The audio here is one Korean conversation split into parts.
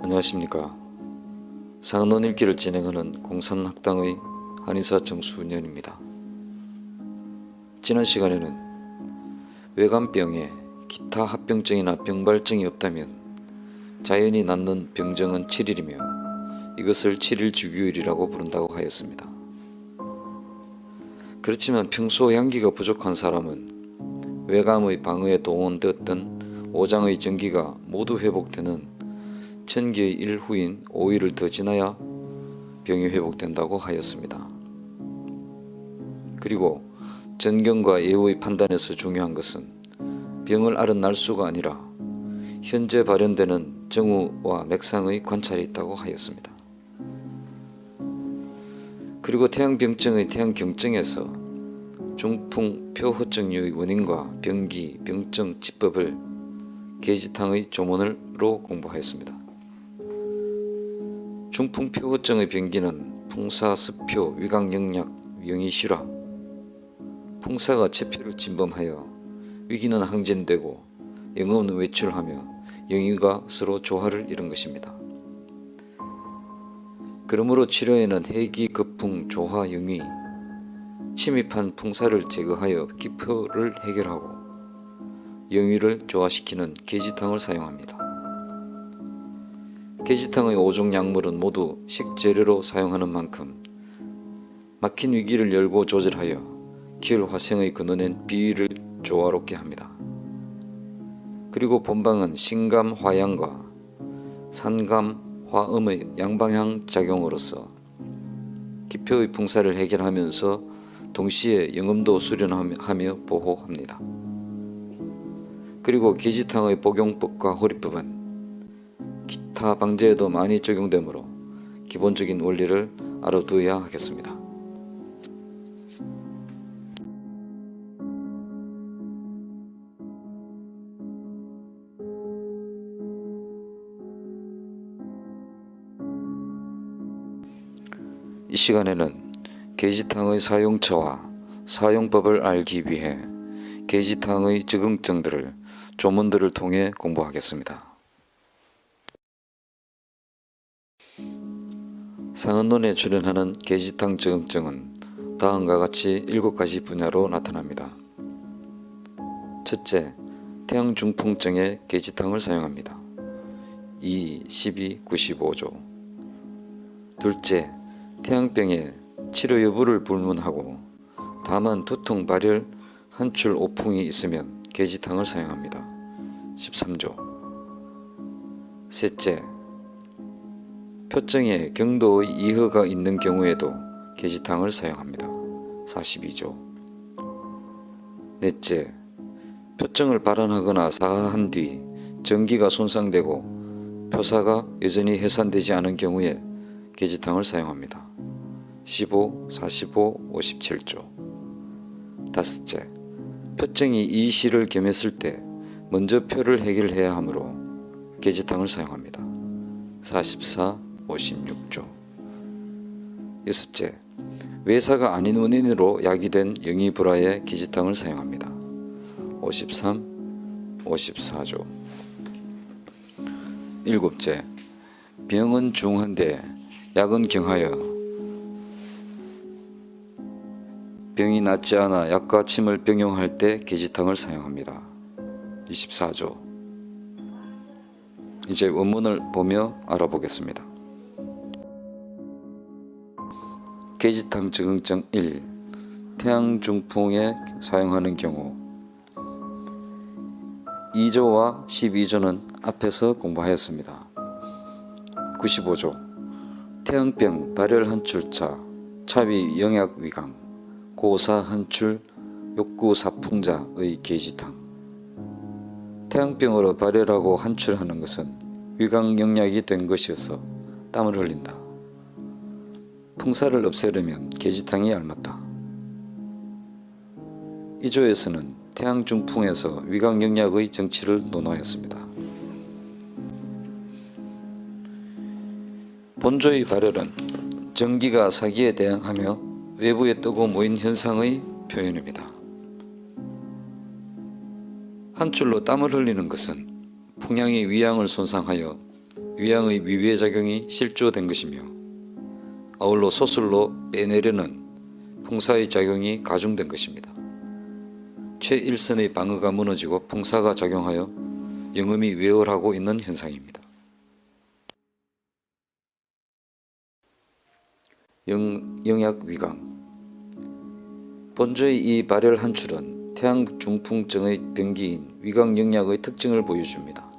안녕하십니까. 상론 읽기를 진행하는 공산학당의 한의사 정수년입니다. 지난 시간에는 외간병에 기타 합병증이나 병발증이 없다면 자연히 낫는 병정은 7일이며 이것을 7일 주기율이라고 부른다고 하였습니다. 그렇지만 평소 양기가 부족한 사람은 외감의 방어에 동원되었던 오장의 정기가 모두 회복되는 천기의 일 후인 5일을 더 지나야 병이 회복된다고 하였습니다. 그리고 전경과 예후의 판단에서 중요한 것은 병을 앓은 날수가 아니라 현재 발현되는 정후와 맥상의 관찰이 있다고 하였습니다. 그리고 태양병증의 태양경증에서 중풍, 표호증류의 원인과 병기, 병증, 치법을 계지탕의 조문으로 공부하였습니다. 중풍, 표호증의 병기는 풍사, 습표, 위강영약, 영이실화, 풍사가 체표를 침범하여 위기는 항진되고 영업은 외출하며 영이가 서로 조화를 이룬 것입니다. 그러므로 치료에는 해기, 거풍, 조화, 영이, 침입한 풍사를 제거하여 기표를 해결하고 영위를 조화시키는 계지탕을 사용합니다. 계지탕의 5종 약물은 모두 식재료로 사용하는 만큼 막힌 위기를 열고 조절하여 기혈화생의 근원인 비위를 조화롭게 합니다. 그리고 본방은 신감, 화양과 산감, 화음의 양방향 작용으로서 기표의 풍사를 해결하면서 동시에 영음도 수련하며 보호합니다. 그리고 계지탕의 복용법과 호리법은 기타 방제에도 많이 적용되므로 기본적인 원리를 알아두어야 하겠습니다. 이 시간에는 계지탕의 사용처와 사용법을 알기 위해 계지탕의 적응증들을 조문들을 통해 공부하겠습니다. 상언론에 출연하는 계지탕 적응증은 다음과 같이 7가지 분야로 나타납니다. 첫째, 태양중풍증에 계지탕을 사용합니다. 2, 12, 95조. 둘째, 태양병에 치료 여부를 불문하고 다만 두통, 발열, 한출, 오풍이 있으면 계지탕을 사용합니다. 13조. 셋째, 표정에 경도의 이허가 있는 경우에도 계지탕을 사용합니다. 42조. 넷째, 표정을 발환하거나 사한 뒤 전기가 손상되고 표사가 여전히 해산되지 않은 경우에 계지탕을 사용합니다. 15, 45, 57조. 다섯째, 표증이 이 시를 겸했을 때 먼저 표를 해결해야 하므로 계지탕을 사용합니다. 44, 56조. 여섯째, 외사가 아닌 원인으로 야기된 영이불화에 계지탕을 사용합니다. 53, 54조. 일곱째, 병은 중한데 약은 경하여 병이 낫지 않아 약과 침을 병용할 때 계지탕을 사용합니다. 24조. 이제 원문을 보며 알아보겠습니다. 계지탕 적응증 1. 태양중풍에 사용하는 경우 2조와 12조는 앞에서 공부하였습니다. 95조. 태양병 발열 한출차 차비 영약 위강 고사 한출 욕구 사풍자의 계지탕. 태양병으로 발열하고 한출하는 것은 위강 영약이 된 것이어서 땀을 흘린다. 풍사를 없애려면 계지탕이 알맞다. 이 조에서는 태양중풍에서 위강 영약의 정치를 논하였습니다. 본조의 발열은 전기가 사기에 대항하며 외부에 뜨고 모인 현상의 표현입니다. 한출로 땀을 흘리는 것은 풍양이 위양을 손상하여 위양의 위배작용이 실조된 것이며 아울러 소설로 빼내려는 풍사의 작용이 가중된 것입니다. 최일선의 방어가 무너지고 풍사가 작용하여 영음이 외월하고 있는 현상입니다. 영약 위강. 본조의 이 발열 한출은 태양 중풍증의 병기인 위강 영약의 특징을 보여줍니다.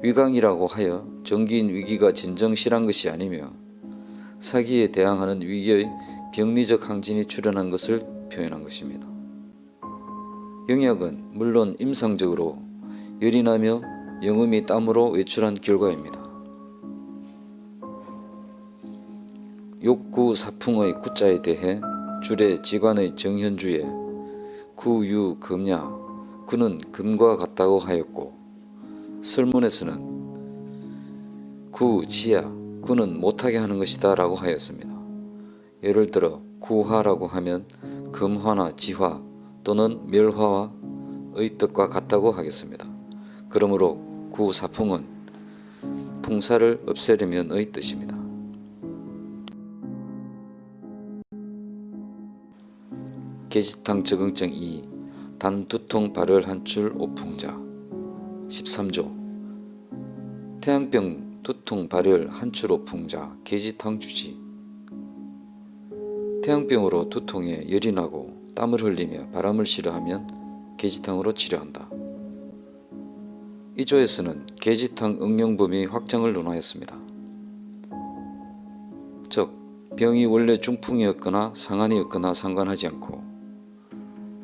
위강이라고 하여 정기인 위기가 진정실한 것이 아니며 사기에 대항하는 위기의 병리적 항진이 출현한 것을 표현한 것입니다. 영약은 물론 임상적으로 열이 나며 영음이 땀으로 외출한 결과입니다. 욕구 사풍의 구자에 대해 줄의 지관의 정현주에 구유 금야 구는 금과 같다고 하였고 설문에서는 구지야 구는 못하게 하는 것이다 라고 하였습니다. 예를 들어 구화라고 하면 금화나 지화 또는 멸화와 의 뜻과 같다고 하겠습니다. 그러므로 구사풍은 풍사를 없애려면 의 뜻입니다. 계지탕 적응증 2 단두통 발열 한출 오풍자 13조 태양병 두통 발열 한출 오풍자 계지탕 주지. 태양병으로 두통에 열이 나고 땀을 흘리며 바람을 싫어하면 계지탕으로 치료한다. 이 조에서는 계지탕 응용 범위 확장을 논하였습니다. 즉 병이 원래 중풍이었거나 상한이었거나 상관하지 않고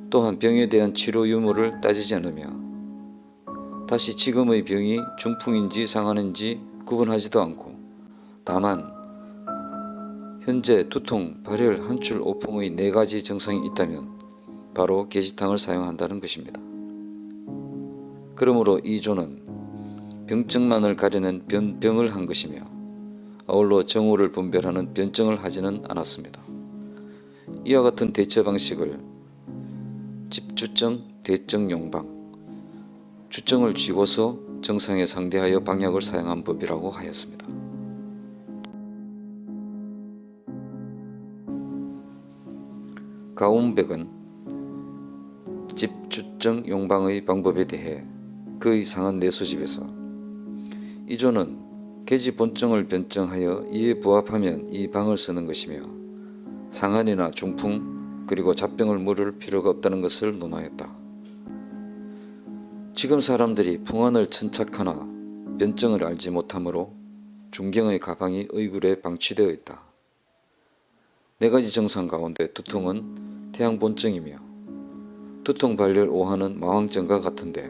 또한 병에 대한 치료 유무를 따지지 않으며 다시 지금의 병이 중풍인지 상한인지 구분하지도 않고 다만 현재 두통, 발열, 한출, 오풍의 4가지 증상이 있다면 바로 계지탕을 사용한다는 것입니다. 그러므로 이 조는 병증만을 가리는 변병을 한 것이며 아울러 정후를 분별하는 변증을 하지는 않았습니다. 이와 같은 대처 방식을 집주증, 대증, 용방, 주증을 쥐고서 증상에 상대하여 방약을 사용한 법이라고 하였습니다. 가운백은 집주증, 용방의 방법에 대해 그의 상한 내수집에서 이 조는 계지 본증을 변증하여 이에 부합하면 이 방을 쓰는 것이며 상한이나 중풍 그리고 잡병을 물을 필요가 없다는 것을 논하였다. 지금 사람들이 풍환을 천착하나 변증을 알지 못하므로 중경의 가방이 의굴에 방치되어 있다. 4가지 증상 가운데 두통은 태양본증이며 두통 발열 오한은 마왕증과 같은데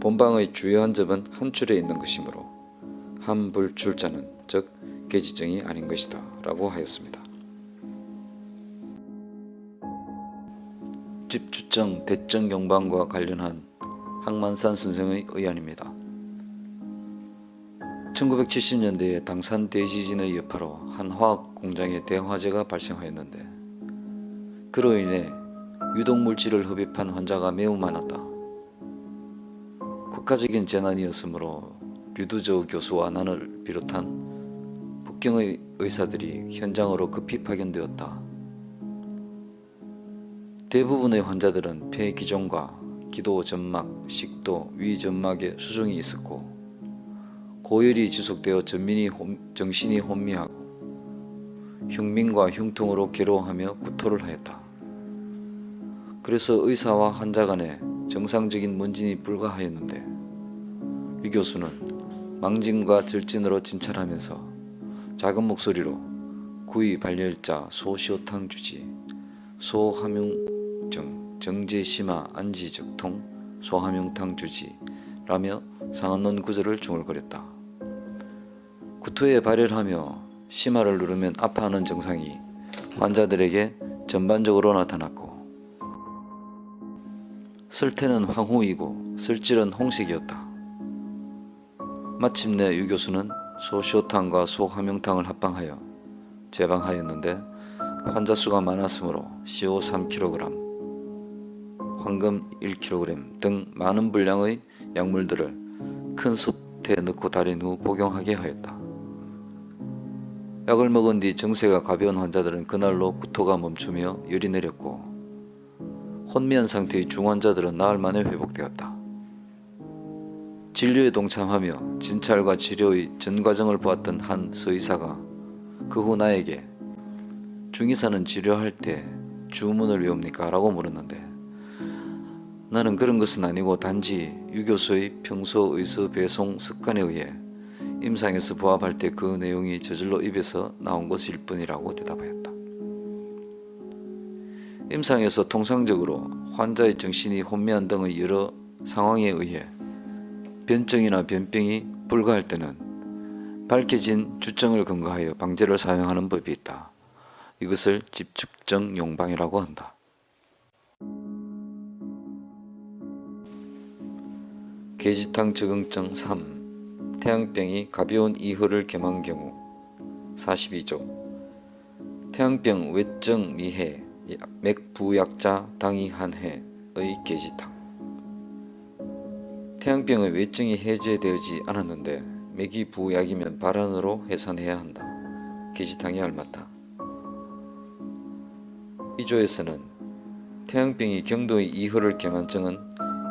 본방의 주요한 점은 한출에 있는 것이므로 한불출자는 즉 계지증이 아닌 것이다 라고 하였습니다. 집주증, 대증, 용방과 관련한 항만산 선생의 의안입니다. 1970년대에 당산 대지진의 여파로 한 화학 공장에 대화재가 발생하였는데 그로 인해 유독물질을 흡입한 환자가 매우 많았다. 국가적인 재난이었으므로 류두저 교수와 나를 비롯한 북경의 의사들이 현장으로 급히 파견되었다. 대부분의 환자들은 폐기종과 기도 점막, 식도, 위 점막에 수종이 있었고 고열이 지속되어 정신이 혼미하고 흉민과 흉통으로 괴로워하며 구토를 하였다. 그래서 의사와 환자 간에 정상적인 문진이 불가하였는데 위 교수는 망진과 절진으로 진찰하면서 작은 목소리로 구의 발열자 소시오탕 주지 소함융증 정제심화 안지적통 소함융탕 주지 라며 상한론 구절을 중얼거렸다. 구토에 발열하며 심화를 누르면 아파하는 증상이 환자들에게 전반적으로 나타났고 쓸테는 황후이고 쓸질은 홍색이었다. 마침내 유 교수는 소시오탕과 소함융탕을 합방하여 제방하였는데 환자 수가 많았으므로 CO 3kg, 황금 1kg 등 많은 분량의 약물들을 큰 상태에 넣고 달인 후 복용하게 하였다. 약을 먹은 뒤 증세가 가벼운 환자들은 그날로 구토가 멈추며 열이 내렸고 혼미한 상태의 중환자들은 나흘 만에 회복되었다. 진료에 동참하며 진찰과 치료의 전 과정을 보았던 한 서의사가 그 후 나에게 중의사는 치료할 때 주문을 외웁니까? 라고 물었는데 나는 그런 것은 아니고 단지 유 교수의 평소 의서 배송 습관에 의해 임상에서 부합할 때 그 내용이 저절로 입에서 나온 것일 뿐이라고 대답하였다. 임상에서 통상적으로 환자의 정신이 혼미한 등의 여러 상황에 의해 변증이나 변병이 불가할 때는 밝혀진 주증을 근거하여 방제를 사용하는 법이 있다. 이것을 집축정 용방이라고 한다. 계지탕 적응증 3. 태양병이 가벼운 이효를 겸한 경우 42조. 태양병 외증 미해 맥부약자 당이한해의 계지탕. 태양병의 외증이 해제되지 않았는데 맥이 부약이면 발안으로 해산해야 한다. 계지탕이 알맞다. 이 조에서는 태양병이 경도의 이효를 겸한 증은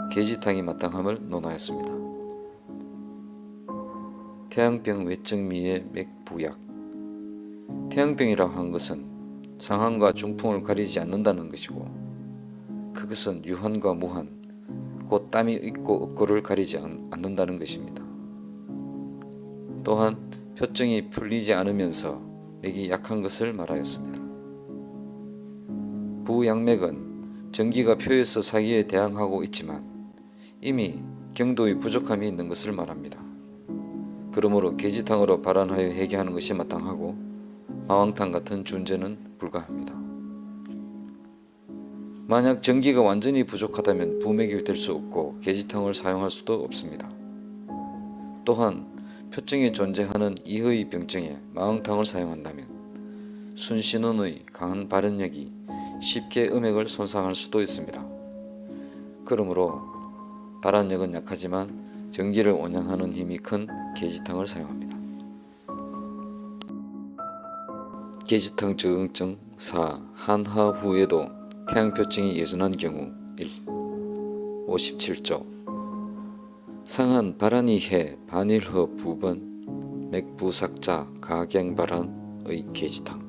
계지탕이 마땅함을 논하였습니다. 태양병 외증미의 맥부약. 태양병이라고 한 것은 상한과 중풍을 가리지 않는다는 것이고 그것은 유한과 무한, 곧 땀이 있고 없고를 가리지 않는다는 것입니다. 또한 표증이 풀리지 않으면서 맥이 약한 것을 말하였습니다. 부양맥은 전기가 표에서 사기에 대항하고 있지만 이미 경도의 부족함이 있는 것을 말합니다. 그러므로 계지탕으로 발안하여 해결하는 것이 마땅하고 마왕탕 같은 준제는 불가합니다. 만약 전기가 완전히 부족하다면 부맥이 될 수 없고 계지탕을 사용할 수도 없습니다. 또한 표증이 존재하는 이의 병증에 마왕탕을 사용한다면 순신원의 강한 발현력이 쉽게 음액을 손상할 수도 있습니다. 그러므로 발안력은 약하지만 전기를 온양하는 힘이 큰 계지탕을 사용합니다. 계지탕 적응증 4. 한하 후에도 태양표증이 여전한 경우 1. 57조. 상한 발안이 해 반일허 부번 맥부삭자 가갱발안의 계지탕.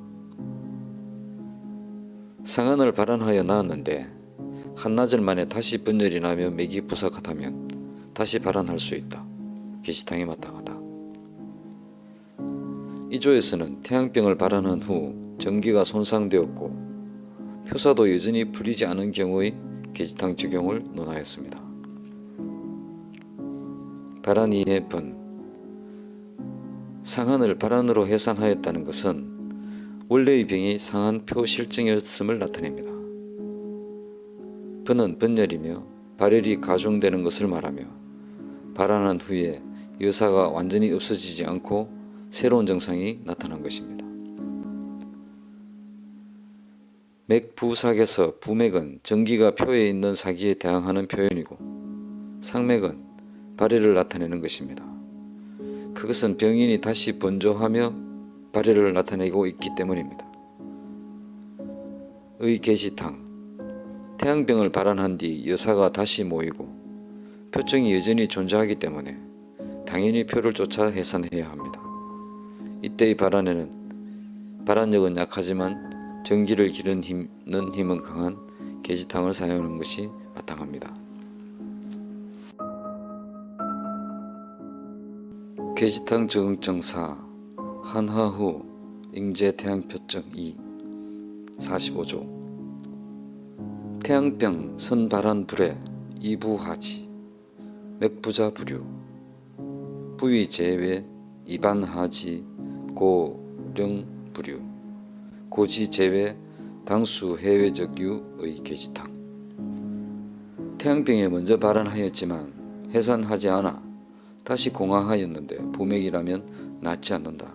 상한을 발안하여 나았는데 한나절 만에 다시 분열이 나며 맥이 부삭하다면 다시 발안할 수 있다. 계지탕이 마땅하다. 이 조에서는 태양병을 발안한 후 전기가 손상되었고 표사도 여전히 풀리지 않은 경우의 계지탕 적용을 논하였습니다. 발안 이의 번. 상한을 발안으로 해산하였다는 것은 원래의 병이 상한 표실증이었음을 나타냅니다. 번은 번열이며 발열이 가중되는 것을 말하며 발안한 후에 여사가 완전히 없어지지 않고 새로운 증상이 나타난 것입니다. 맥부삭에서 부맥은 전기가 표에 있는 사기에 대항하는 표현이고 상맥은 발열을 나타내는 것입니다. 그것은 병인이 다시 번조하며 발열을 나타내고 있기 때문입니다. 의 계지탕. 태양병을 발안한 뒤 여사가 다시 모이고 표증이 여전히 존재하기 때문에 당연히 표를 쫓아 해산해야 합니다. 이때의 발안력은 약하지만 전기를 기르는 힘은 강한 계지탕을 사용하는 것이 마땅합니다. 계지탕 적응증 4. 한하 후 ing제 태양표증 2. 45조. 태양병 선발한 불에 이부하지 맥부자 부류 부위 제외 이반하지 고령 부류 고지 제외 당수 해외적 유의 계지탕. 태양병에 먼저 발안하였지만 해산하지 않아 다시 공황하였는데 부맥이라면 낫지 않는다.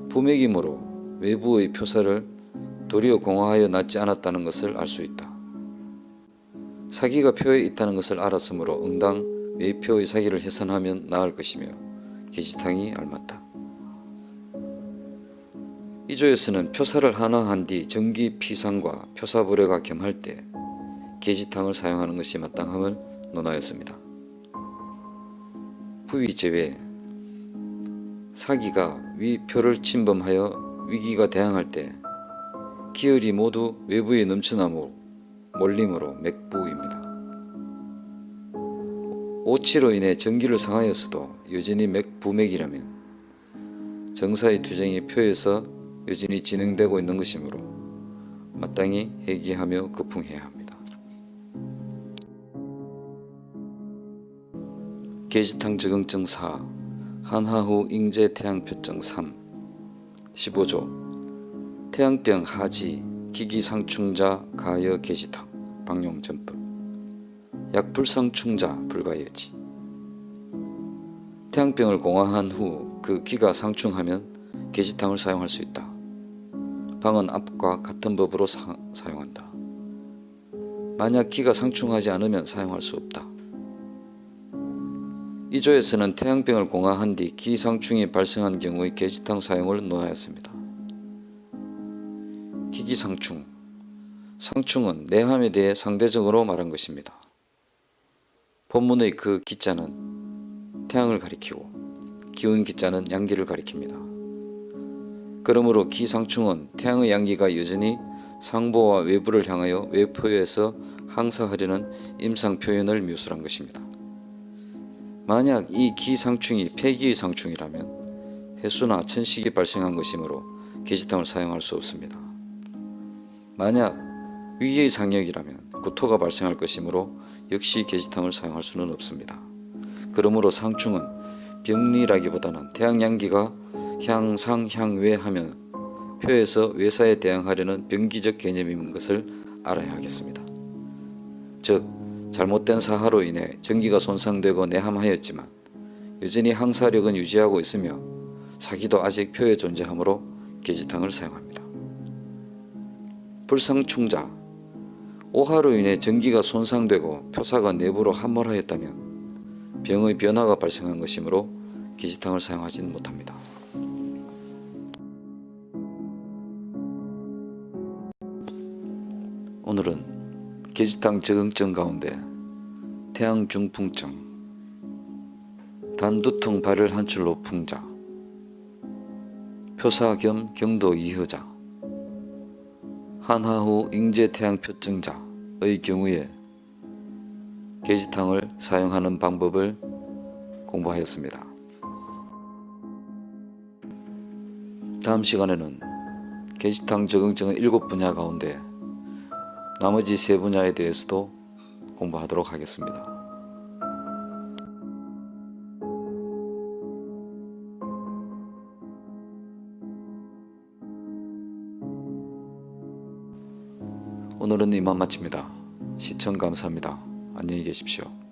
부맥이므로 외부의 표사를 도리어 공황하여 낫지 않았다는 것을 알 수 있다. 사기가 표에 있다는 것을 알았으므로 응당 외표의 사기를 해산하면 나을 것이며 계지탕이 알맞다. 이 조에서는 표사를 하나 한 뒤 전기 피상과 표사 불회가 겸할 때 계지탕을 사용하는 것이 마땅함을 논하였습니다. 부위 제외 사기가 위 표를 침범하여 위기가 대항할 때 기혈이 모두 외부에 넘쳐나므로 몰림으로 맥부입니다. 오치로 인해 전기를 상하였어도 여전히 맥부맥이라면 정사의 투쟁이 표에서 여전히 진행되고 있는 것이므로 마땅히 회귀하며 거풍해야 합니다. 계지탕 적응증 4 한하후 ing제 태양표증 3 15조 태양병 하지 기기상충자 가여 계지탕 방용전법 약불상충자 불가여지 태양병을 공화한 후 그 기가 상충하면 계지탕을 사용할 수 있다. 방은 앞과 같은 법으로 사용한다. 만약 기가 상충하지 않으면 사용할 수 없다. 이 조에서는 태양병을 공화한 뒤 기상충이 발생한 경우의 계지탕 사용을 논하였습니다. 기기상충 상충은 내함에 대해 상대적으로 말한 것입니다. 본문의 그 기자는 태양을 가리키고 기운 기자는 양기를 가리킵니다. 그러므로 기상충은 태양의 양기가 여전히 상보와 외부를 향하여 외표에서 항사하려는 임상 표현을 묘술한 것입니다. 만약 이 기상충이 폐기의 상충이라면 해수나 천식이 발생한 것이므로 계지탕을 사용할 수 없습니다. 만약 위기의 상력이라면 구토가 발생할 것이므로 역시 계지탕을 사용할 수는 없습니다. 그러므로 상충은 병리라기보다는 태양양기가 향상향외하면 표에서 외사에 대항하려는 병기적 개념인 것을 알아야 하겠습니다. 즉 잘못된 사하로 인해 전기가 손상되고 내함하였지만 여전히 항사력은 유지하고 있으며 사기도 아직 표에 존재하므로 계지탕을 사용합니다. 불상충자 오하로 인해 전기가 손상되고 표사가 내부로 함몰하였다면 병의 변화가 발생한 것이므로 계지탕을 사용하지는 못합니다. 오늘은 계지탕 적응증 가운데 태양중풍증 단두통 발을 한 줄로 풍자 표사 겸 경도 이허자 한하후 ing제태양표증자의 경우에 계지탕을 사용하는 방법을 공부하였습니다. 다음 시간에는 계지탕 적응증의 7분야 가운데 나머지 3분야에 대해서도 공부하도록 하겠습니다. 오늘은 이만 마칩니다. 시청 감사합니다. 안녕히 계십시오.